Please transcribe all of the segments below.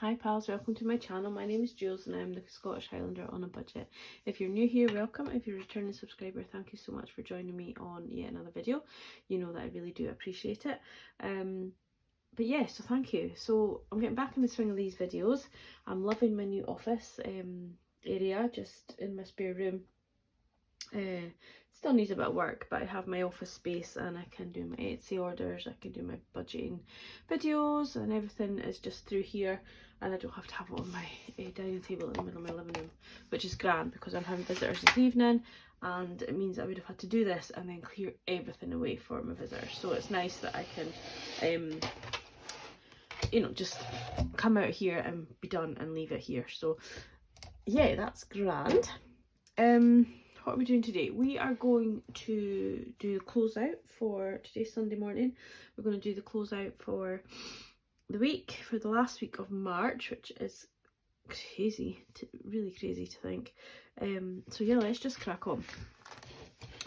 Hi pals, welcome to my channel. My name is Julz and I'm the Scottish Highlander on a budget. If you're new here, welcome. If you're a returning subscriber, thank you so much for joining me on yet another video. You know that I really do appreciate it. But yeah, so thank you. So I'm getting back in the swing of these videos. I'm loving my new office area, just in my spare room. Still needs a bit of work, but I have my office space and I can do my Etsy orders, I can do my budgeting videos, and everything is just through here, and I don't have to have it on my dining table in the middle of my living room, which is grand because I'm having visitors this evening, and it means I would have had to do this and then clear everything away for my visitors. So it's nice that I can you know, just come out here and be done and leave it here. So yeah, that's grand. What are we doing today? We are going to do the closeout for today's Sunday morning. We're going to do the closeout for the week, for the last week of March, which is crazy, really crazy to think. So yeah, let's just crack on.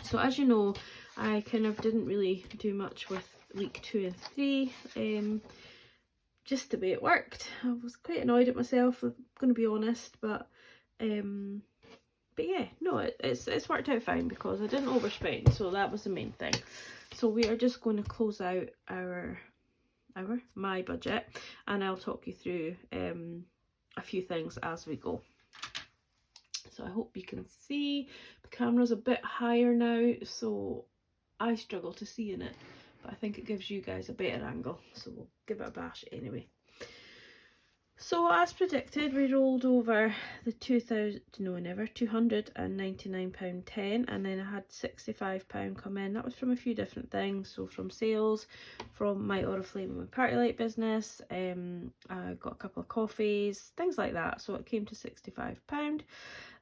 So as you know, I kind of didn't really do much with week 2 and 3, just the way it worked. I was quite annoyed at myself, I'm going to be honest, but yeah, no, it's worked out fine because I didn't overspend, so that was the main thing. So we are just going to close out my budget, and I'll talk you through a few things as we go. So I hope you can see. The camera's a bit higher now, so I struggle to see in it, but I think it gives you guys a better angle, so we'll give it a bash anyway. So as predicted, we rolled over the £299.10, and then I had £65 come in. That was from a few different things, so from sales, from my Oriflame and my Party Light business, I got a couple of coffees, things like that, so it came to £65,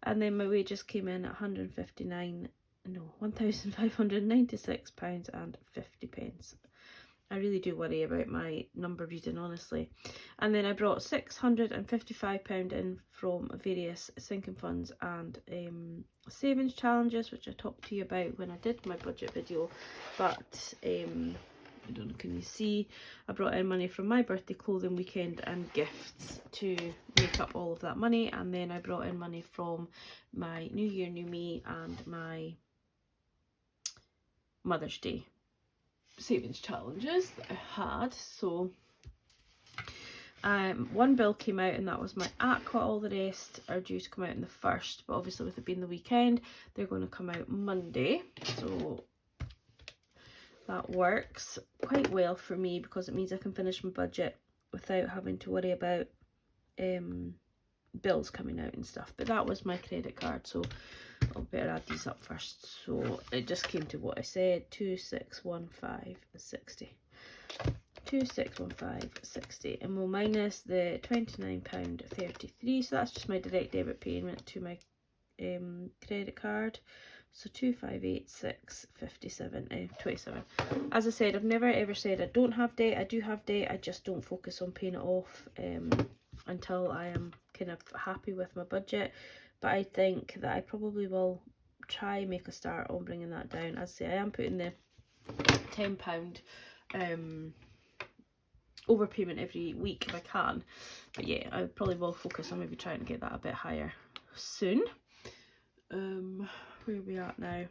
and then my wages came in at £1,596.50. I really do worry about my number reading, honestly. And then I brought £655 in from various sinking funds and savings challenges, which I talked to you about when I did my budget video. But I don't know, can you see? I brought in money from my birthday clothing weekend and gifts to make up all of that money. And then I brought in money from my New Year, New Me and my Mother's Day savings challenges that I had. So one bill came out, and that was my aqua. All the rest are due to come out in the 1st, but obviously with it being the weekend, they're going to come out Monday, so that works quite well for me because it means I can finish my budget without having to worry about bills coming out and stuff. But that was my credit card, so I'll better add these up first. So it just came to what I said, 2615.60. 2615.60, and we'll minus the £29.33, so that's just my direct debit payment to my credit card. So 2586.57, 27. As I said, I've never ever said I don't have debt. I do have debt, I just don't focus on paying it off until I am kind of happy with my budget. But I think that I probably will try make a start on bringing that down. As I say, I am putting the £10 overpayment every week if I can. But yeah, I probably will focus on maybe trying to get that a bit higher soon. Where are we at now?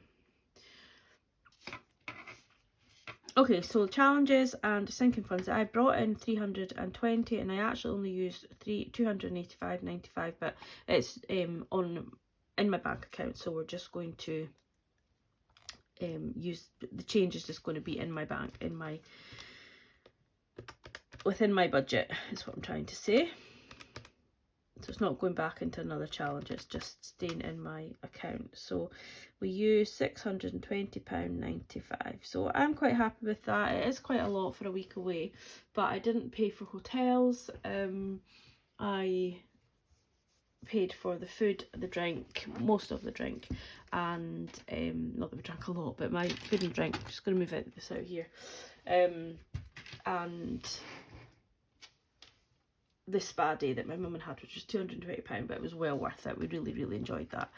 Okay, so challenges and sinking funds. I brought in 320, and I actually only used 285.95, but it's in my bank account, so we're just going to use the change is just going to be in my bank, within my budget is what I'm trying to say. So it's not going back into another challenge, it's just staying in my account. So we use £620.95. So I'm quite happy with that. It is quite a lot for a week away, but I didn't pay for hotels. I paid for the food, the drink, most of the drink, and not that we drank a lot, but my food and drink, I'm just going to move this out here, and the spa day that my mum had, which was £220, but it was well worth it. We really enjoyed that.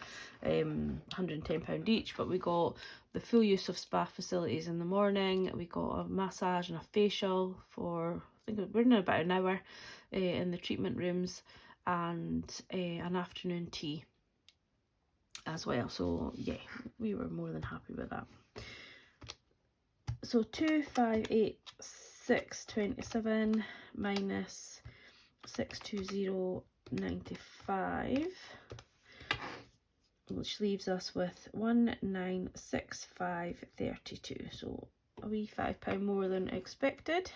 £110 each, but we got the full use of spa facilities in the morning. We got a massage and a facial for think we're in about an hour in the treatment rooms, and an afternoon tea as well. So yeah, we were more than happy with that. So 2586.27 minus 620.95, which leaves us with 1965.32. So a wee £5 more than expected.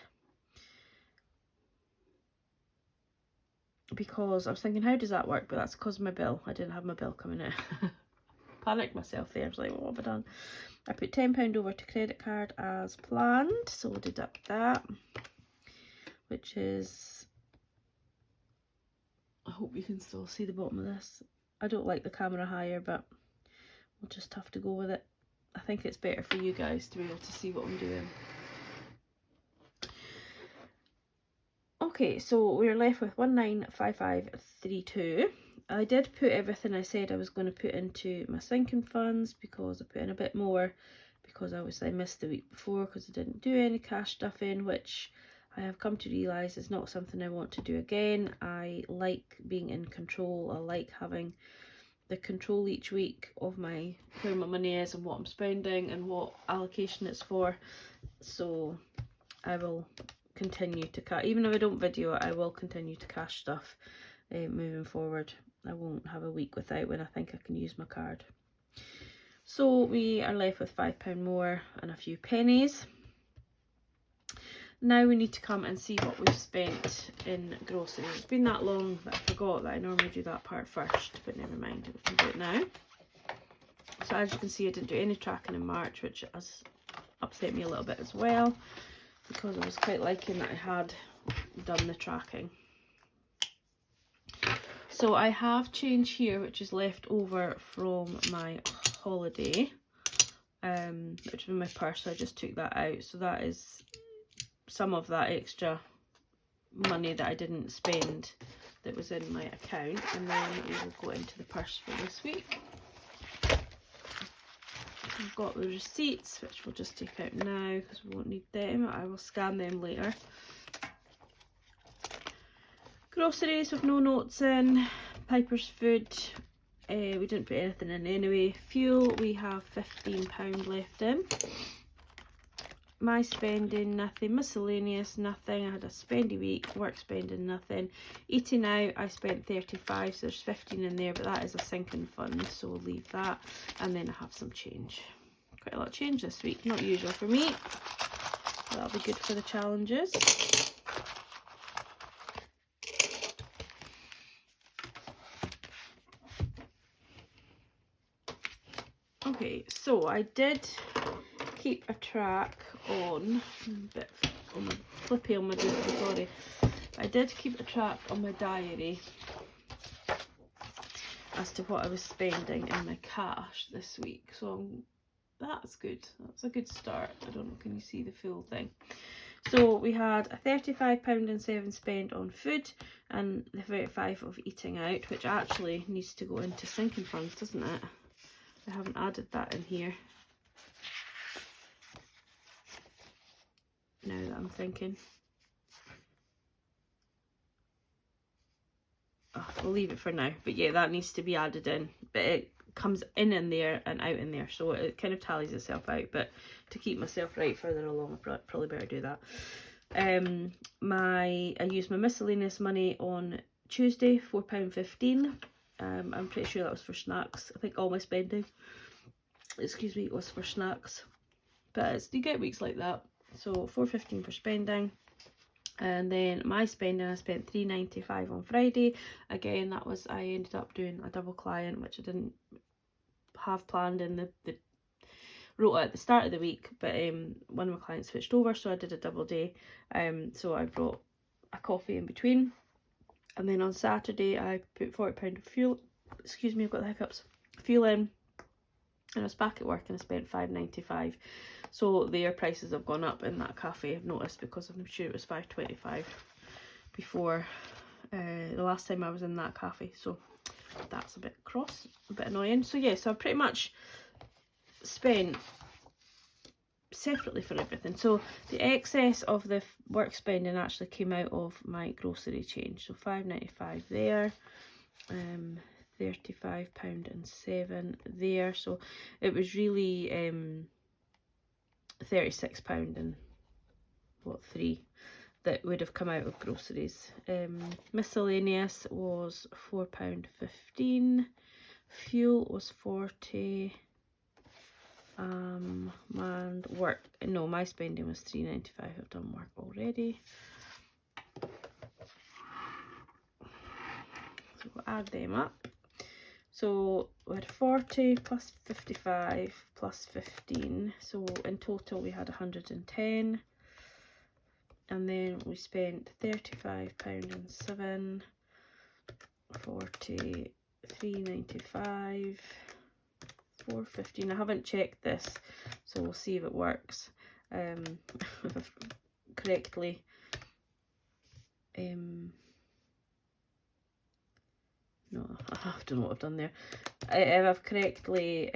Because I was thinking, how does that work? But that's because of my bill. I didn't have my bill coming in. Panicked myself there. I was like, what have I done? I put £10 over to credit card as planned, so we'll deduct that, which is, I hope you can still see the bottom of this. I don't like the camera higher, but we'll just have to go with it. I think it's better for you guys to be able to see what I'm doing. Okay, so we're left with 1955.32. I did put everything I said I was going to put into my sinking funds, because I put in a bit more, because obviously I missed the week before because I didn't do any cash stuff in, which I have come to realise is not something I want to do again. I like being in control. I like having the control each week of where my money is and what I'm spending and what allocation it's for. So I will continue to cash, even if I don't video it, I will continue to cash stuff moving forward. I won't have a week without when I think I can use my card. So we are left with £5 more and a few pennies. Now we need to come and see what we've spent in groceries. It's been that long that I forgot that I normally do that part first, but never mind, we can do it now. So as you can see, I didn't do any tracking in March, which has upset me a little bit as well, because I was quite liking that I had done the tracking. So I have change here, which is left over from my holiday, which was in my purse, so I just took that out. So that is some of that extra money that I didn't spend that was in my account, and then we will go into the purse for this week. I've got the receipts, which we'll just take out now because we won't need them. I will scan them later. Groceries with no notes in. Piper's food, we didn't put anything in anyway. Fuel, we have £15 left in. My spending, nothing. Miscellaneous, nothing. I had a spendy week. Work spending, nothing. Eating out, I spent 35, so there's 15 in there, but that is a sinking fund, so we'll leave that. And then I have some change. Quite a lot of change this week, not usual for me. That'll be good for the challenges. Okay, so I did keep a track on, a bit on my flippy on my doodle, sorry. I did keep a track on my diary as to what I was spending in my cash this week. So that's good. That's a good start. I don't know, can you see the full thing? So we had a £35.07 spent on food and the 35 of eating out, which actually needs to go into sinking funds, doesn't it? I haven't added that in here. Now that I'm thinking. Oh, we'll leave it for now. But yeah, that needs to be added in. But it comes in there and out in there. So it kind of tallies itself out. But to keep myself right further along, I probably better do that. I used my miscellaneous money on Tuesday, £4.15. I'm pretty sure that was for snacks. I think all my spending, excuse me, was for snacks. But you get weeks like that. So £4.15 for spending. And then my spending, I spent £3.95 on Friday. Again, that was, I ended up doing a double client, which I didn't have planned in the rota at the start of the week, but one of my clients switched over, so I did a double day. So I brought a coffee in between. And then on Saturday, I put £40 of fuel, excuse me, I've got the hiccups, fuel in. And I was back at work and I spent £5.95. So their prices have gone up in that cafe, I've noticed, because I'm sure it was £5.25 before the last time I was in that cafe. So that's a bit cross, a bit annoying. So yeah, so I pretty much spent separately for everything. So the excess of the work spending actually came out of my grocery change. So £5.95 there, £35.07 there. So it was really £36 and what, 3 that would have come out of groceries. Miscellaneous was £4.15. Fuel was 40. And work, no, my spending was £3.95. I've done work already. So we'll add them up. So we had 40 plus 55 plus 15. So in total we had 110. And then we spent £35.07, 40, £3.95, £4.15. I haven't checked this, so we'll see if it works. If I've correctly no, I don't know what I've done there. If I've correctly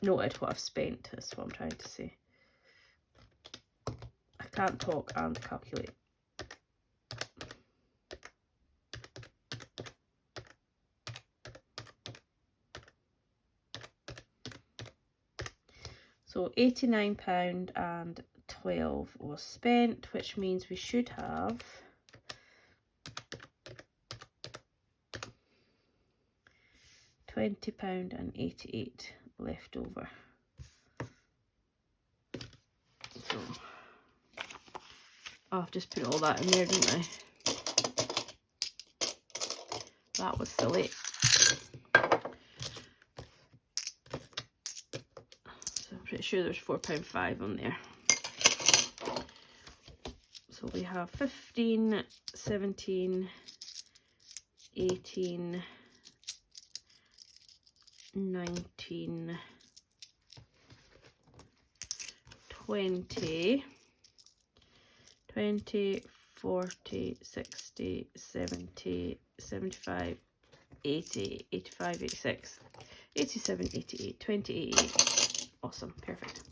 noted what I've spent, is what I'm trying to say. I can't talk and calculate. So £89.12 was spent, which means we should have £20.88 left over. So I've just put all that in there, didn't I? That was silly. Pretty sure there's £4.5 on there. So we have 15, 17, 18, 19, 20, 40, 60, 70, 75, 80, 85, 86, 87, 88, 20, 88. Awesome, perfect.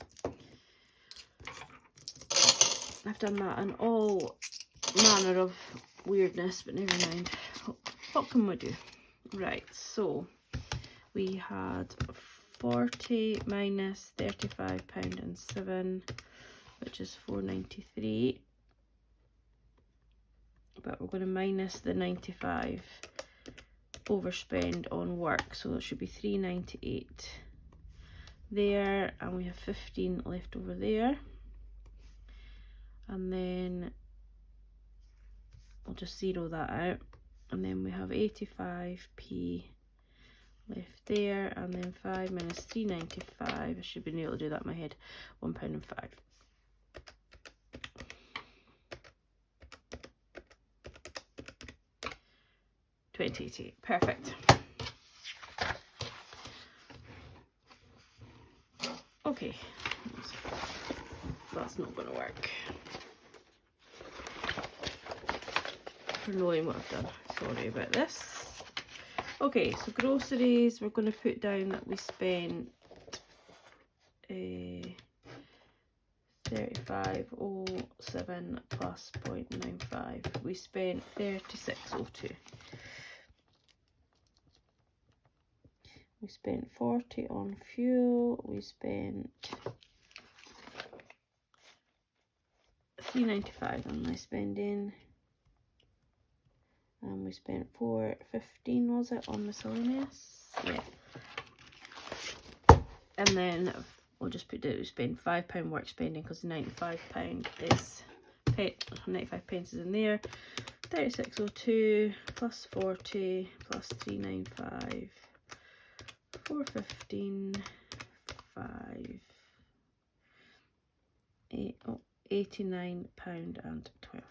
I've done that in all manner of weirdness, but never mind. What can we do? Right, so we had 40 minus £35.07, which is £4.93. But we're going to minus the 95 overspend on work, so it should be £3.98. there, and we have 15 left over there, and then I'll just zero that out, and then we have 85p left there, and then 5 minus 3.95, I should be able to do that in my head, £1.05. £20.88, perfect. Okay, that's not going to work. For knowing what I've done, sorry about this. Okay, so groceries, we're going to put down that we spent 35.07 plus 0.95. We spent 36.02. We spent 40 on fuel. We spent £3.95 on my spending. And we spent £4.15, was it, on miscellaneous? Yeah. And then we'll just put that we spend £5 work spending, because the £95 is 95 pence is in there. 36.02 plus 40 plus 3.95. 4.15, 5, 8, oh, £89.12.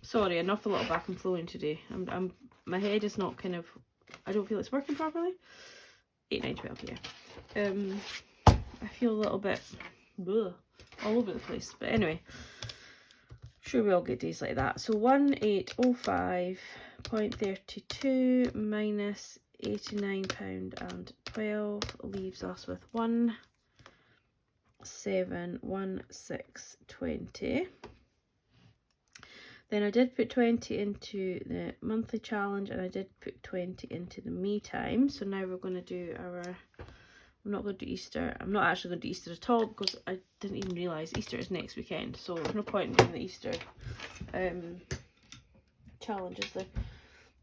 Sorry, an awful lot of back and flowing today. My head is not kind of, I don't feel it's working properly. 8.9.12, yeah. I feel a little bit bleh, all over the place, but anyway, Sure, we all get days like that. So 1805.32 minus £89.12 leaves us with 1716.20. Then I did put 20 into the monthly challenge, and I did put 20 into the me time. So now we're going to do our, I'm not going to do Easter. I'm not actually going to do Easter at all because I didn't even realise Easter is next weekend. So there's no point in doing the Easter challenges there.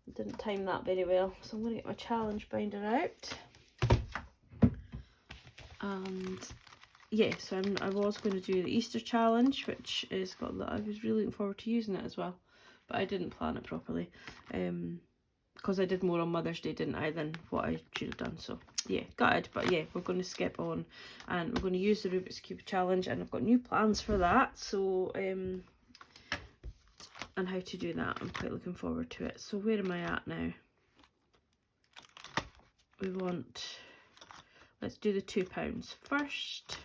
I didn't time that very well. So I'm going to get my challenge binder out. And yeah, so I was going to do the Easter challenge, which is got that. I was really looking forward to using it as well, but I didn't plan it properly because I did more on Mother's Day, didn't I, than what I should have done. So yeah, gutted, but yeah, we're going to skip on and we're going to use the Rubiks Cube challenge, and I've got new plans for that. So and how to do that, I'm quite looking forward to it. So where am I at now? We want, let's do the £2 first.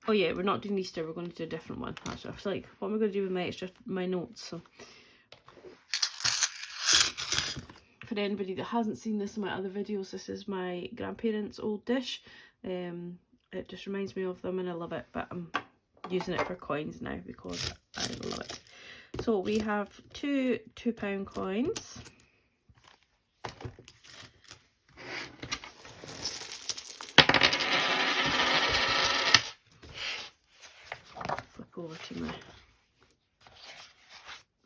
Oh yeah, we're not doing Easter, we're going to do a different one. Actually, I was like, what am I going to do with my notes? So for anybody that hasn't seen this in my other videos, this is my grandparents' old dish. It just reminds me of them and I love it, but I'm using it for coins now because I love it. So we have two £2 coins. Flip over to my,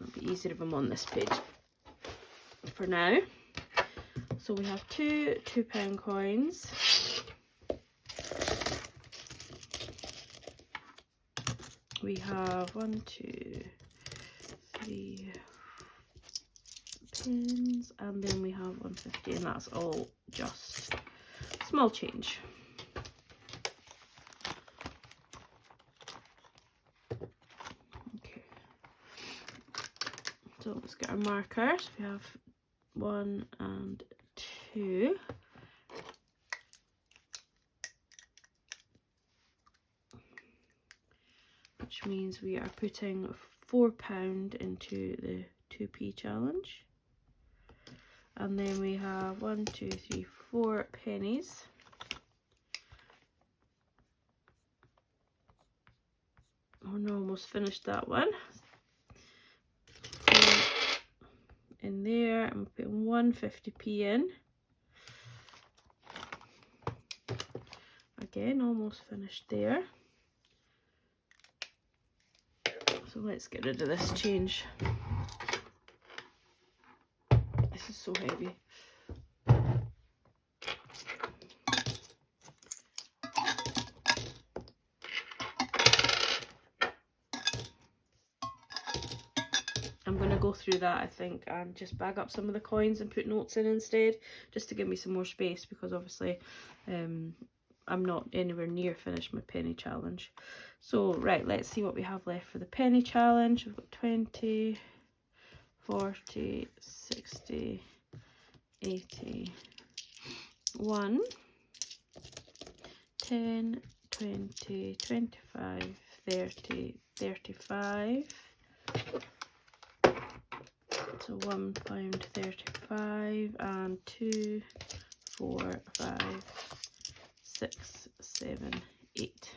it'll be easier if I'm on this page for now. So we have two £2 coins. We have 1, 2, 3 pins, and then we have 150, and that's all just small change. Okay, so let's get our markers. We have 1 and 2. Which means we are putting £4 into the 2p challenge. And then we have 1, 2, 3, 4 pennies. We're almost finished that one. In there, I'm putting 150p in. Again, almost finished there. So let's get rid of this change. This is so heavy. I'm going to go through that, I think, and just bag up some of the coins and put notes in instead, just to give me some more space, because obviously I'm not anywhere near finished my penny challenge. So right, let's see what we have left for the penny challenge. We've got 20, 40, 60, 80, 1, 10, 20, 25, 30, 35. So £1.35 and 2, 4, 5, 6, 7, 8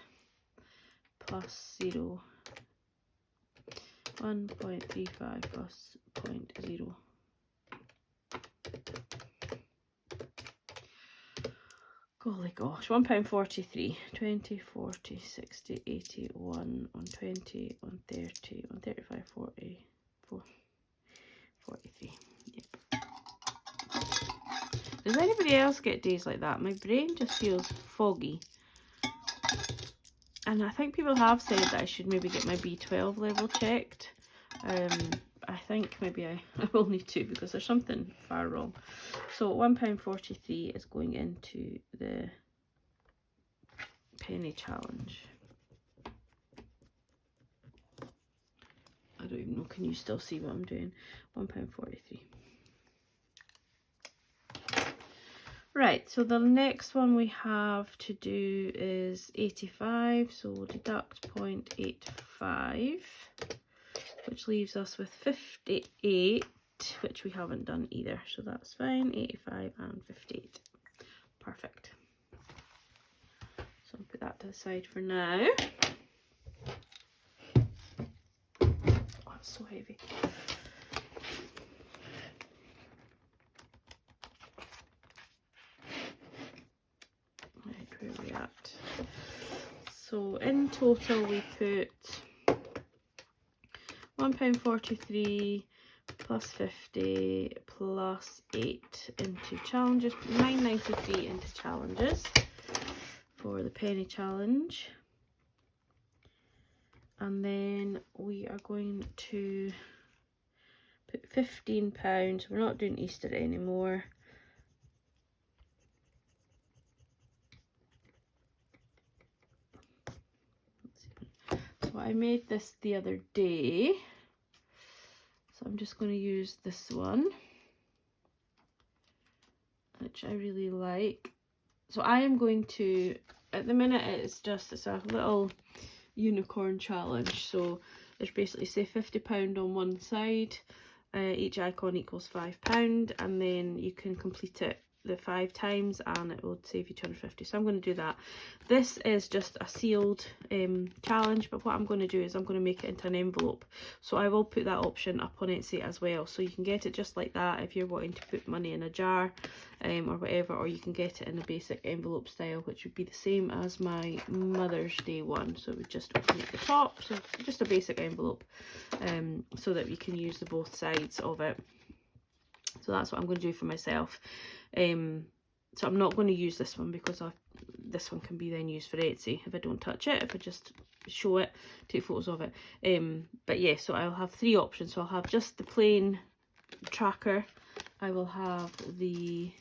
plus 0. 1.35 plus 0.0. Golly gosh, £1.43. 20, 40, 60, 80, 1, 120, 130, 135, 40, 43. Yep. Does anybody else get days like that? My brain just feels foggy. And I think people have said that I should maybe get my B12 level checked. I think maybe I will need to, because there's something far wrong. So £1.43 is going into the penny challenge. I don't even know, can you still see what I'm doing? £1.43. Right, so the next one we have to do is 85, so we'll deduct 0.85, which leaves us with 58, which we haven't done either, so that's fine. 85 and 58. Perfect. So I'll put that to the side for now. Oh, it's so heavy. Right, where are we at? So in total we put £1.43 plus 50 plus 8 into challenges, 9.93 into challenges for the penny challenge. And then we are going to put £15. We're not doing Easter anymore. So I made this the other day. So I'm just going to use this one, which I really like. So I am going to, at the minute it's a little unicorn challenge. So there's basically, say, £50 on one side, each icon equals £5, and then you can complete it the 5 times and it will save you 250. So I'm going to do that. This is just a sealed challenge, but what I'm going to do is I'm going to make it into an envelope. So I will put that option up on Etsy as well, so you can get it just like that if you're wanting to put money in a jar or whatever, or you can get it in a basic envelope style, which would be the same as my Mother's Day one. So we just open at the top, so just a basic envelope, so that we can use the both sides of it. So that's what I'm going to do for myself. So I'm not going to use this one because this one can be then used for Etsy if I don't touch it, if I just show it, take photos of it. But yeah, so I'll have 3 options. So I'll have just the plain tracker, I will have the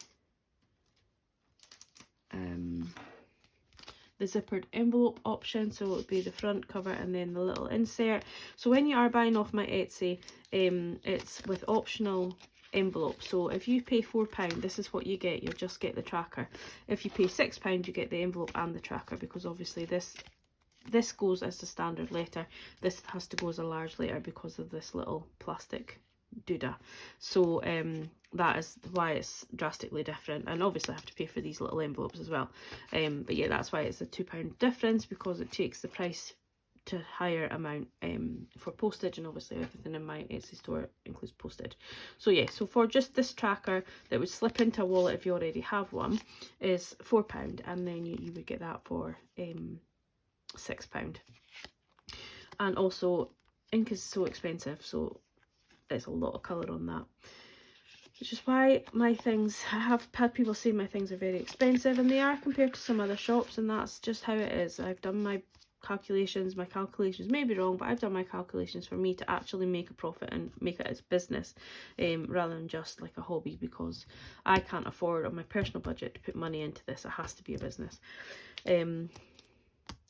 zippered envelope option, so it would be the front cover and then the little insert. So when you are buying off my Etsy, it's with optional envelope. So if you pay £4, this is what you get. You'll just get the tracker. If you pay £6, you get the envelope and the tracker, because obviously this goes as the standard letter. This has to go as a large letter because of this little plastic doodah. So that is why it's drastically different, and obviously I have to pay for these little envelopes as well. But yeah, that's why it's a £2 difference, because it takes the price to higher amount for postage, and obviously everything in my Etsy store includes postage. So yeah, so for just this tracker that would slip into a wallet if you already have one is £4, and then you would get that for £6. And also ink is so expensive, so there's a lot of colour on that, which is why my things, I have had people say my things are very expensive, and they are compared to some other shops, and that's just how it is. I've done my calculations may be wrong, but I've done my calculations for me to actually make a profit and make it as business, rather than just like a hobby, because I can't afford on my personal budget to put money into this. It has to be a business.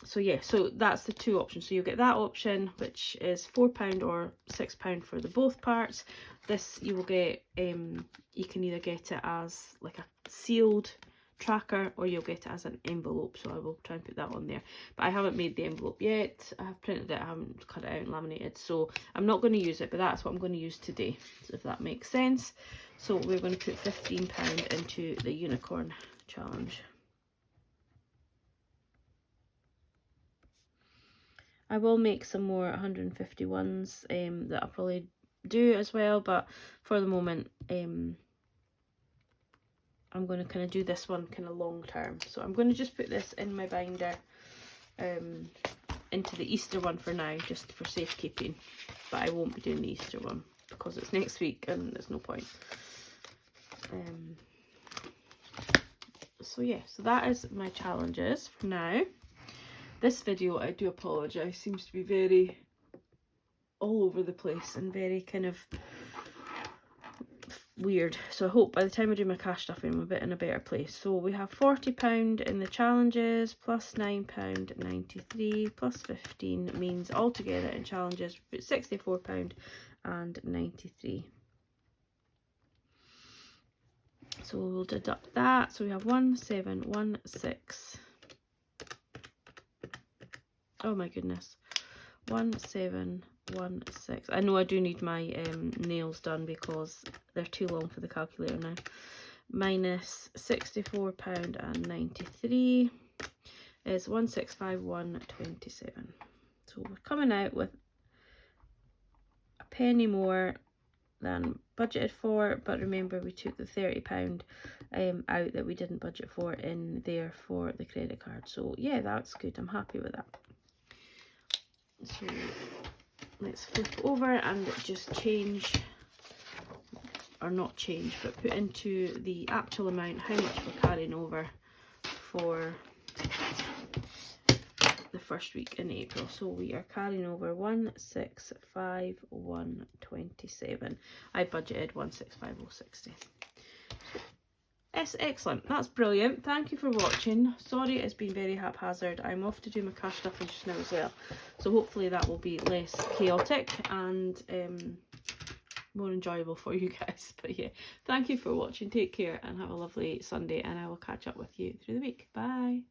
So yeah, so that's the 2 options. So you'll get that option, which is £4 or £6 for the both parts. This you will get, you can either get it as like a sealed tracker, or you'll get it as an envelope. So I will try and put that on there, but I haven't made the envelope yet. I have printed it, I haven't cut it out and laminated, so I'm not going to use it, but that's what I'm going to use today, if that makes sense. So we're going to put £15 into the unicorn challenge. I will make some more 151s that I'll probably do as well, but for the moment I'm going to kind of do this one kind of long term. So I'm going to just put this in my binder into the Easter one for now, just for safekeeping, but I won't be doing the Easter one because it's next week and there's no point. So yeah, so that is my challenges for now. This video, I do apologise, seems to be very all over the place and very kind of weird. So I hope by the time I do my cash stuffing, I'm a bit in a better place. So we have £40 in the challenges, plus £9.93, plus 15 means altogether in challenges we put £64.93. So we'll deduct that. So we have 1716. Oh my goodness. 1716. I know I do need my nails done because they're too long for the calculator now. Minus £64.93 is 1651.27. So we're coming out with a penny more than budgeted for, but remember we took the £30 out that we didn't budget for in there for the credit card. So yeah, that's good. I'm happy with that. So let's flip over and just change, or not change, but put into the actual amount how much we're carrying over for the first week in April. So we are carrying over 1651.27. I budgeted 1650.60. It's excellent. That's brilliant. Thank you for watching. Sorry it's been very haphazard. I'm off to do my cash stuffing just now as well, so hopefully that will be less chaotic and more enjoyable for you guys. But yeah, thank you for watching. Take care and have a lovely Sunday, and I will catch up with you through the week. Bye.